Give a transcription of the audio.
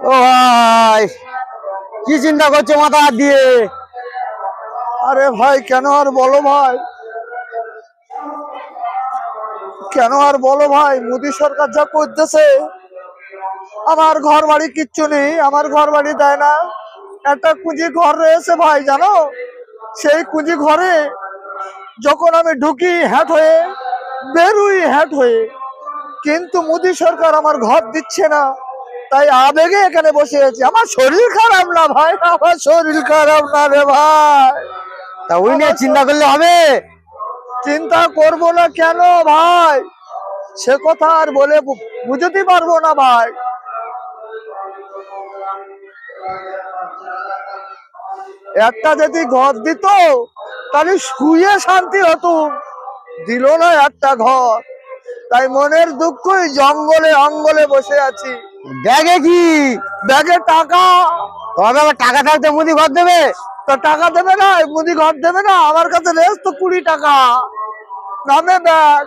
ও ভাই, কি চিন্তা করছো মাথা হাত দিয়ে? আরে ভাই কেন আর বলো ভাই, কেন আর বলো ভাই, মোদী সরকার যা করতেছে। আমার ঘর বাড়ি কিচ্ছু নেই, আমার ঘর বাড়ি দেয় না। একটা কুঁজি ঘর রয়েছে ভাই, জানো? সেই কুঁজি ঘরে যখন আমি ঢুকি হ্যাট হয়ে, বেরুই হ্যাট হয়ে, কিন্তু মোদী সরকার আমার ঘর দিচ্ছে না। তাই আবেগে এখানে বসে আছি। আমার শরীর খারাপ না ভাই, আমার শরীর খারাপ না রে ভাই। তা ওই নিয়ে চিন্তা করলে হবে? চিন্তা করব না কেন ভাই, সে কথা আর বলে বুঝতে পারবো না ভাই। একটা যদি ঘর দিত তাহলে শুয়ে শান্তি হতো, দিল না একটা ঘর। তাই মনের দুঃখই জঙ্গলে অঙ্গলে বসে আছি। ব্যাগে কি? ব্যাগে টাকা। তবে আবার টাকা থাকতে মুদি ঘর দেবে? তো টাকা দেবে না, মুদি ঘর দেবে না? আমার কাছে রেস তো 20 টাকা, নামে ব্যাগ।